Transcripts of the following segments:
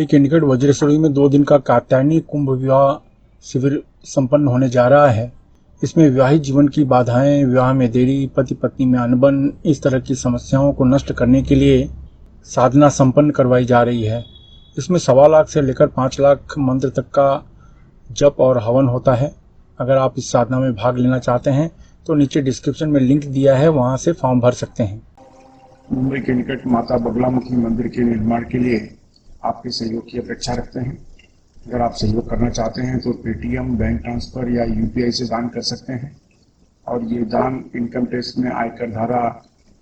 मुंबई के निकट वज्रेश्वरी में 2 दिन का कात्यायनी कुंभ विवाह शिविर संपन्न होने जा रहा है। इसमें विवाहित जीवन की बाधाएं, विवाह में देरी, पति पत्नी में अनबन, इस तरह की समस्याओं को नष्ट करने के लिए साधना संपन्न करवाई जा रही है। इसमें 1.25 लाख से लेकर 5 लाख मंत्र तक का जप और हवन होता है। अगर आप इस साधना में भाग लेना चाहते हैं तो नीचे डिस्क्रिप्शन में लिंक दिया है, वहां से फॉर्म भर सकते हैं। मुंबई के निकट माता बगलामुखी मंदिर के निर्माण के लिए आपके सहयोग की अपेक्षा रखते हैं। अगर आप सहयोग करना चाहते हैं तो पेटीएम, बैंक ट्रांसफर या यूपीआई से दान कर सकते हैं और ये दान इनकम टैक्स में आयकर धारा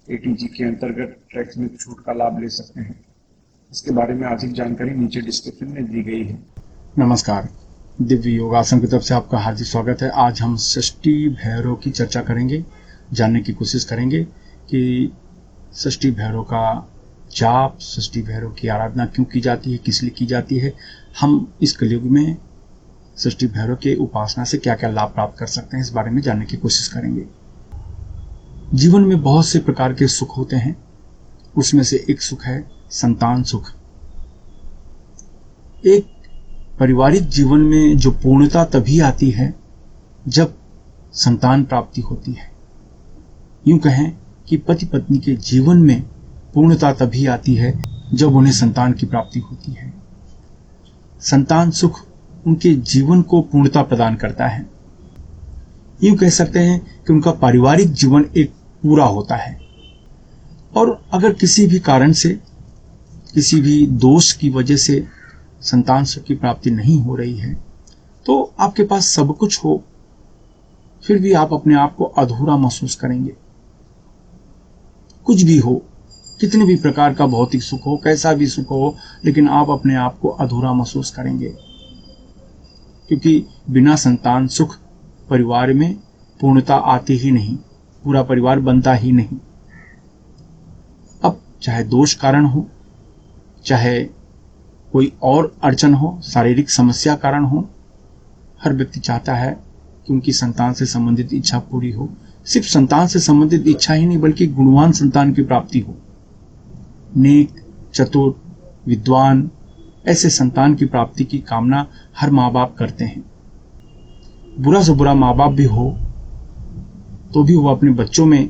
80G के अंतर्गत टैक्स में छूट का लाभ ले सकते हैं। इसके बारे में अधिक जानकारी नीचे डिस्क्रिप्शन में दी गई है। नमस्कार, दिव्य योगासन की तरफ से आपका हार्दिक स्वागत है। आज हम षष्ठी भैरव की चर्चा करेंगे, जानने की कोशिश करेंगे कि षष्ठी भैरव का जाप, षष्ठी भैरव की आराधना क्यों की जाती है, किस लिए की जाती है। हम इस कलयुग में षष्ठी भैरव के उपासना से क्या क्या लाभ प्राप्त कर सकते हैं, इस बारे में जानने की कोशिश करेंगे। जीवन में बहुत से प्रकार के सुख होते हैं, उसमें से एक सुख है संतान सुख। एक पारिवारिक जीवन में जो पूर्णता तभी आती है जब संतान प्राप्ति होती है। यूं कहें कि पति पत्नी के जीवन में पूर्णता तभी आती है जब उन्हें संतान की प्राप्ति होती है। संतान सुख उनके जीवन को पूर्णता प्रदान करता है। यूं कह सकते हैं कि उनका पारिवारिक जीवन एक पूरा होता है। और अगर किसी भी कारण से, किसी भी दोष की वजह से संतान सुख की प्राप्ति नहीं हो रही है तो आपके पास सब कुछ हो, फिर भी आप अपने आप को अधूरा महसूस करेंगे। कुछ भी हो, कितने भी प्रकार का भौतिक सुख हो, कैसा भी सुख हो, लेकिन आप अपने आप को अधूरा महसूस करेंगे, क्योंकि बिना संतान सुख परिवार में पूर्णता आती ही नहीं, पूरा परिवार बनता ही नहीं। अब चाहे दोष कारण हो, चाहे कोई और अड़चन हो, शारीरिक समस्या कारण हो, हर व्यक्ति चाहता है कि उनकी संतान से संबंधित इच्छा पूरी हो। सिर्फ संतान से संबंधित इच्छा ही नहीं, बल्कि गुणवान संतान की प्राप्ति हो। नेक, चतुर, विद्वान, ऐसे संतान की प्राप्ति की कामना हर माँ बाप करते हैं। बुरा से बुरा माँ बाप भी हो तो भी वो अपने बच्चों में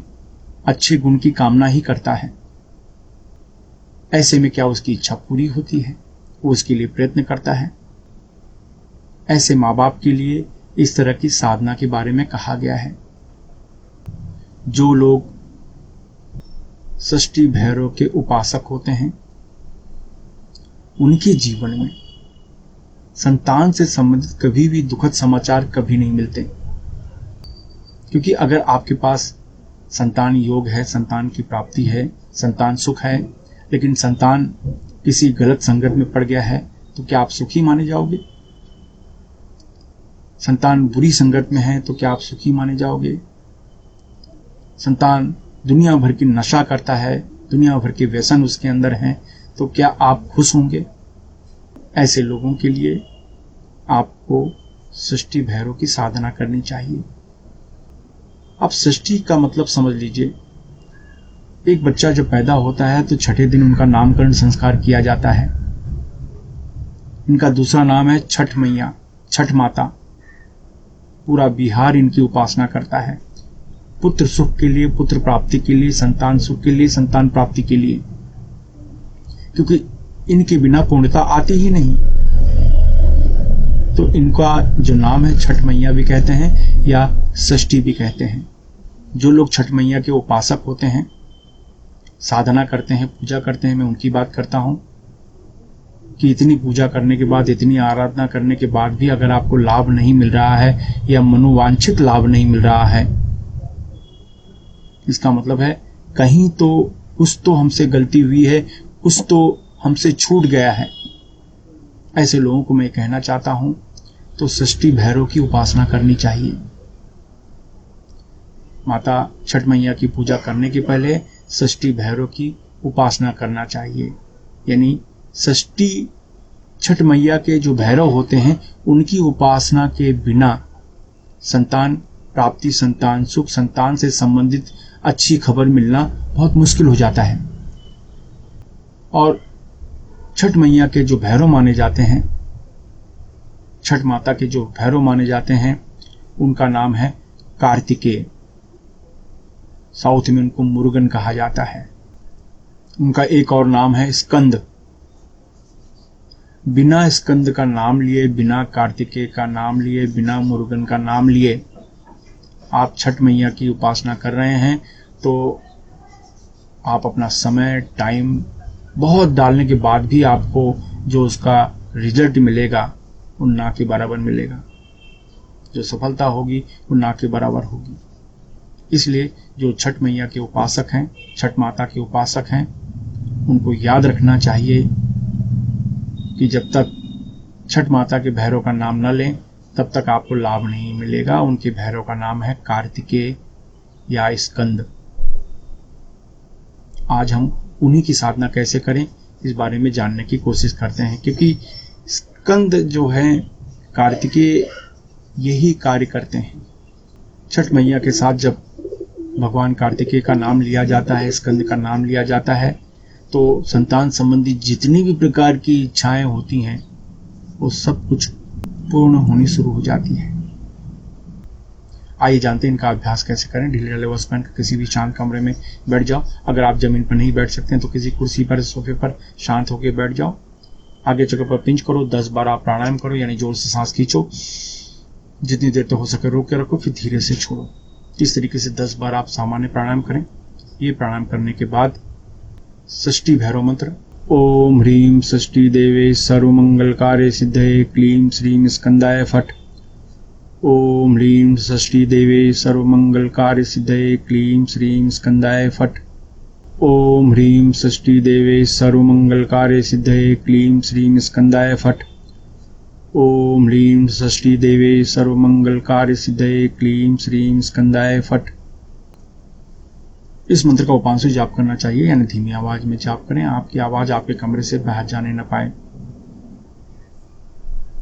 अच्छे गुण की कामना ही करता है। ऐसे में क्या उसकी इच्छा पूरी होती है? वो उसके लिए प्रयत्न करता है। ऐसे माँ बाप के लिए इस तरह की साधना के बारे में कहा गया है। जो लोग षष्ठी भैरव के उपासक होते हैं, उनके जीवन में संतान से संबंधित कभी भी दुखद समाचार कभी नहीं मिलते। क्योंकि अगर आपके पास संतान योग है, संतान की प्राप्ति है, संतान सुख है, लेकिन संतान किसी गलत संगत में पड़ गया है तो क्या आप सुखी माने जाओगे? संतान बुरी संगत में है तो क्या आप सुखी माने जाओगे? संतान दुनिया भर की नशा करता है, दुनिया भर के व्यसन उसके अंदर हैं, तो क्या आप खुश होंगे? ऐसे लोगों के लिए आपको षष्ठी भैरव की साधना करनी चाहिए। आप षष्ठी का मतलब समझ लीजिए। एक बच्चा जब पैदा होता है तो छठे दिन उनका नामकरण संस्कार किया जाता है। इनका दूसरा नाम है छठ मैया, छठ माता। पूरा बिहार इनकी उपासना करता है, पुत्र सुख के लिए, पुत्र प्राप्ति के लिए, संतान सुख के लिए, संतान प्राप्ति के लिए, क्योंकि इनके बिना पूर्णता आती ही नहीं। तो इनका जो नाम है छठ मैया भी कहते हैं या षष्ठी भी कहते हैं। जो लोग छठ मैया के उपासक होते हैं, साधना करते हैं, पूजा करते हैं, मैं उनकी बात करता हूं कि इतनी पूजा करने के बाद, इतनी आराधना करने के बाद भी अगर आपको लाभ नहीं मिल रहा है या मनोवांछित लाभ नहीं मिल रहा है, इसका मतलब है कहीं तो कुछ तो हमसे गलती हुई है, कुछ तो हमसे छूट गया है। ऐसे लोगों को मैं कहना चाहता हूं तो षष्ठी भैरव की उपासना करनी चाहिए। माता छठ मैया की पूजा करने के पहले षष्ठी भैरव की उपासना करना चाहिए। यानी षष्ठी छठ मैया के जो भैरव होते हैं, उनकी उपासना के बिना संतान प्राप्ति, संतान सुख, संतान से संबंधित अच्छी खबर मिलना बहुत मुश्किल हो जाता है। और छठ मैया के जो भैरव माने जाते हैं, छठ माता के जो भैरव माने जाते हैं, उनका नाम है कार्तिकेय। साउथ में उनको मुरुगन कहा जाता है। उनका एक और नाम है स्कंद। बिना स्कंद का नाम लिए, बिना कार्तिकेय का नाम लिए, बिना मुरुगन का नाम लिए आप छठ मैया की उपासना कर रहे हैं तो आप अपना समय, टाइम बहुत डालने के बाद भी आपको जो उसका रिजल्ट मिलेगा वो ना के बराबर मिलेगा। जो सफलता होगी वो ना के बराबर होगी। इसलिए जो छठ मैया के उपासक हैं, छठ माता के उपासक हैं, उनको याद रखना चाहिए कि जब तक छठ माता के भैरव का नाम न लें तब तक आपको लाभ नहीं मिलेगा। उनके भैरव का नाम है कार्तिकेय या स्कंद। आज हम उन्हीं की साधना कैसे करें इस बारे में जानने की कोशिश करते हैं, क्योंकि स्कंद जो है, कार्तिकेय यही कार्य करते हैं। छठ मैया के साथ जब भगवान कार्तिकेय का नाम लिया जाता है, स्कंद का नाम लिया जाता है, तो संतान संबंधी जितनी भी प्रकार की इच्छाएं होती हैं वो सब कुछ पूर्ण होनी शुरू हो जाती है। आइए जानते हैं इनका अभ्यास कैसे करें। ढीले ढाले वस्त्र पहनकर किसी भी शांत कमरे में बैठ जाओ। अगर आप जमीन पर नहीं बैठ सकते हैं तो किसी कुर्सी पर, सोफे पर शांत होकर बैठ जाओ। आगे चक्र पर पिंच करो, 10 बार आप प्राणायाम करो, यानी जोर से सांस खींचो, जितनी देर तक हो सके रोक के रखो, फिर धीरे से छोड़ो। इस तरीके से 10 बार आप सामान्य प्राणायाम करें। ये प्राणायाम करने के बाद षष्ठी भैरव मंत्र, ओम ह्रीं षष्ठी देवे सर्वमंगलकार्य सिद्धये क्लीं श्रीं स्कंदाय फट। ओम ह्रीं षष्ठी देवे सर्वमंगलकार्य सिद्धये क्लीं श्रीं स्कंदाय फट। ओम ह्रीं षष्ठी देवे सर्वमंगलकार्य सिद्धये क्लीं श्रीं स्कंदाय फट। ओम ह्रीं षष्ठी देवे सर्वमंगलकार्य सिद्धये क्लीं श्रीं स्कंदाय फट। इस मंत्र का उपांशु जाप करना चाहिए, यानी धीमी आवाज में जाप करें। आपकी आवाज आपके कमरे से बाहर जाने न पाए।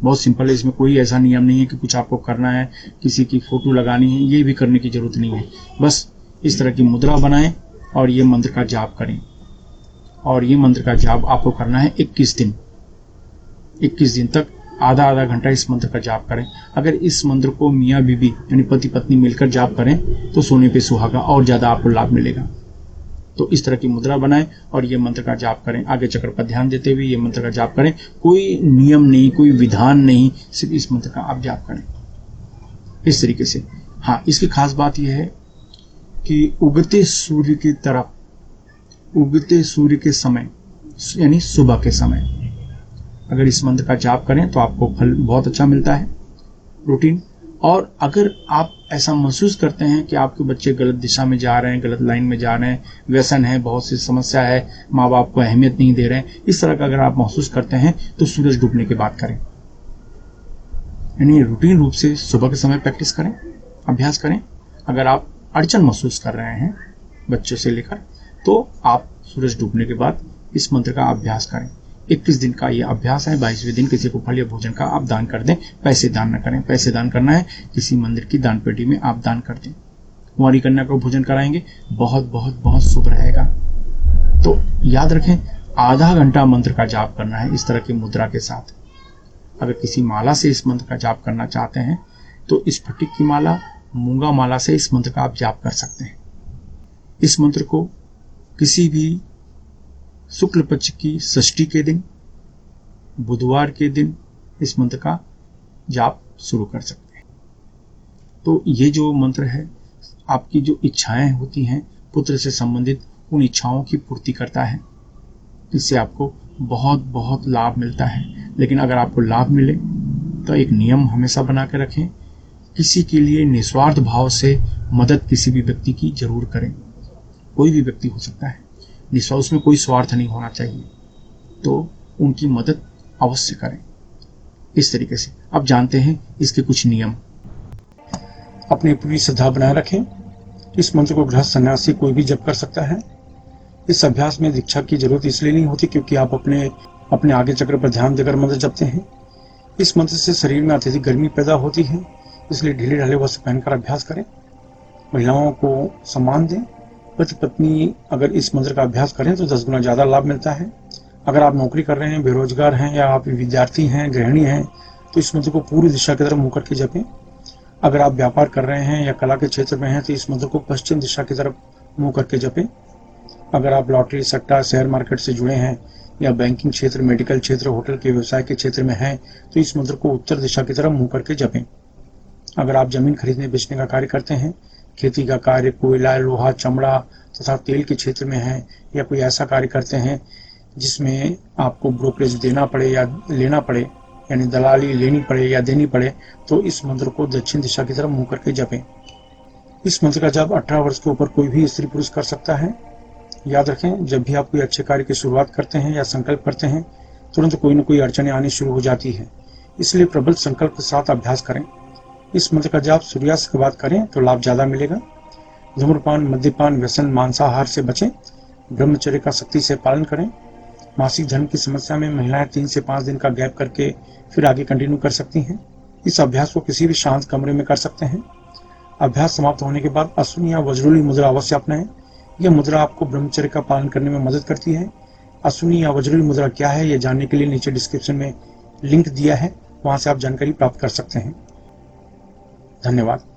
बहुत सिंपल है, इसमें कोई ऐसा नियम नहीं है कि कुछ आपको करना है, किसी की फोटो लगानी है, ये भी करने की जरूरत नहीं है। बस इस तरह की मुद्रा बनाएं और ये मंत्र का जाप करें। और ये मंत्र का जाप आपको करना है 21 दिन। 21 दिन तक आधा आधा घंटा इस मंत्र का जाप करें। अगर इस मंत्र को मियाँ बीबी यानी पति पत्नी मिलकर जाप करें तो सोने पे सुहागा और ज्यादा आपको लाभ मिलेगा। तो इस तरह की मुद्रा बनाएं और ये मंत्र का जाप करें। आगे चक्र पर ध्यान देते हुए ये मंत्र का जाप करें। कोई नियम नहीं, कोई विधान नहीं, सिर्फ इस मंत्र का आप जाप करें इस तरीके से। हाँ, इसकी खास बात यह है कि उगते सूर्य की तरफ, उगते सूर्य के समय यानी सुबह के समय अगर इस मंत्र का जाप करें तो आपको फल बहुत अच्छा मिलता है, रूटीन। और अगर आप ऐसा महसूस करते हैं कि आपके बच्चे गलत दिशा में जा रहे हैं, गलत लाइन में जा रहे हैं, व्यसन है, बहुत सी समस्या है, माँ बाप को अहमियत नहीं दे रहे हैं, इस तरह का अगर आप महसूस करते हैं तो सूरज डूबने के बाद करें। यानी रूटीन रूप से सुबह के समय प्रैक्टिस करें, अभ्यास करें। अगर आप अड़चन महसूस कर रहे हैं बच्चों से लेकर, तो आप सूरज डूबने के बाद इस मंत्र का अभ्यास करें। 21 दिन का ये अभ्यास है। 22वें दिन किसी को फल या भोजन का आप दान कर दें। पैसे दान न करें। पैसे दान करना है किसी मंदिर की दान पेटी में आप दान कर दें। कुंवारी कन्या को भोजन कराएंगे, बहुत बहुत बहुत शुभ रहेगा। तो याद रखें, आधा घंटा मंत्र का जाप करना है इस तरह की मुद्रा के साथ। अगर किसी माला से इस मंत्र का जाप करना चाहते हैं तो स्फटिक की माला, मूंगा माला से इस मंत्र का आप जाप कर सकते हैं। इस मंत्र को किसी भी शुक्ल पक्ष की षष्ठी के दिन, बुधवार के दिन इस मंत्र का जाप शुरू कर सकते हैं। तो ये जो मंत्र है, आपकी जो इच्छाएं होती हैं पुत्र से संबंधित, उन इच्छाओं की पूर्ति करता है। इससे आपको बहुत बहुत लाभ मिलता है। लेकिन अगर आपको लाभ मिले तो एक नियम हमेशा बना के रखें, किसी के लिए निस्वार्थ भाव से मदद किसी भी व्यक्ति की जरूर करें। कोई भी व्यक्ति हो सकता है, निस्वार्थ, उसमें कोई स्वार्थ नहीं होना चाहिए, तो उनकी मदद अवश्य करें। इस तरीके से अब जानते हैं इसके कुछ नियम। अपनी पूरी श्रद्धा बनाए रखें। इस मंत्र को गृहस्थ सन्यासी कोई भी जप कर सकता है। इस अभ्यास में दीक्षा की जरूरत इसलिए नहीं होती क्योंकि आप अपने आगे चक्र पर ध्यान देकर मंत्र जपते हैं। इस मंत्र से शरीर में अत्यधिक गर्मी पैदा होती है, इसलिए ढीले ढाले वस्त्र पहनकर अभ्यास करें। महिलाओं को सम्मान दें। पति पत्नी अगर इस मंत्र का अभ्यास करें तो 10 गुना ज्यादा लाभ मिलता है। अगर आप नौकरी कर रहे हैं, बेरोजगार हैं या आप विद्यार्थी हैं, गृहिणी हैं, तो इस मंत्र को पूरी दिशा की तरफ मुंह करके जपें। अगर आप व्यापार कर रहे हैं या कला के क्षेत्र में हैं, तो इस मंत्र को पश्चिम दिशा की तरफ मुंह करके जपें। अगर आप लॉटरी, सट्टा, शेयर मार्केट से जुड़े हैं या बैंकिंग क्षेत्र, मेडिकल क्षेत्र, होटल के व्यवसाय के क्षेत्र में हैं, तो इस मंत्र को उत्तर दिशा की तरफ मुंह करके जपें। अगर आप जमीन खरीदने बेचने का कार्य करते हैं, खेती का कार्य, कोयला, लोहा, चमड़ा तथा तेल के क्षेत्र में हैं, या कोई ऐसा कार्य करते हैं जिसमें आपको ब्रोकरेज देना पड़े या लेना पड़े, यानी दलाली लेनी पड़े या देनी पड़े, तो इस मंत्र को दक्षिण दिशा की तरफ मुंह करके जपें। इस मंत्र का जप 18 वर्ष के ऊपर कोई भी स्त्री पुरुष कर सकता है। याद रखें, जब भी आप कोई अच्छे कार्य की शुरुआत करते हैं या संकल्प करते हैं, तुरंत कोई न कोई अड़चनें आनी शुरू हो जाती है। इसलिए प्रबल संकल्प के साथ अभ्यास करें। इस मंत्र का जाप सूर्यास्त के बाद करें तो लाभ ज्यादा मिलेगा। धूम्रपान, मद्यपान, व्यसन, मांसाहार से बचें। ब्रह्मचर्य का सख्ती से पालन करें। मासिक धर्म की समस्या में महिलाएं 3 से 5 दिन का गैप करके फिर आगे कंटिन्यू कर सकती हैं। इस अभ्यास को किसी भी शांत कमरे में कर सकते हैं। अभ्यास समाप्त होने के बाद अश्विनी या वज्रोली मुद्रा अवश्य अपनाएं। यह मुद्रा आपको ब्रह्मचर्य का पालन करने में मदद करती है। अश्विनी या वज्रोली मुद्रा क्या है, यह जानने के लिए नीचे डिस्क्रिप्शन में लिंक दिया है, वहां से आप जानकारी प्राप्त कर सकते हैं। धन्यवाद।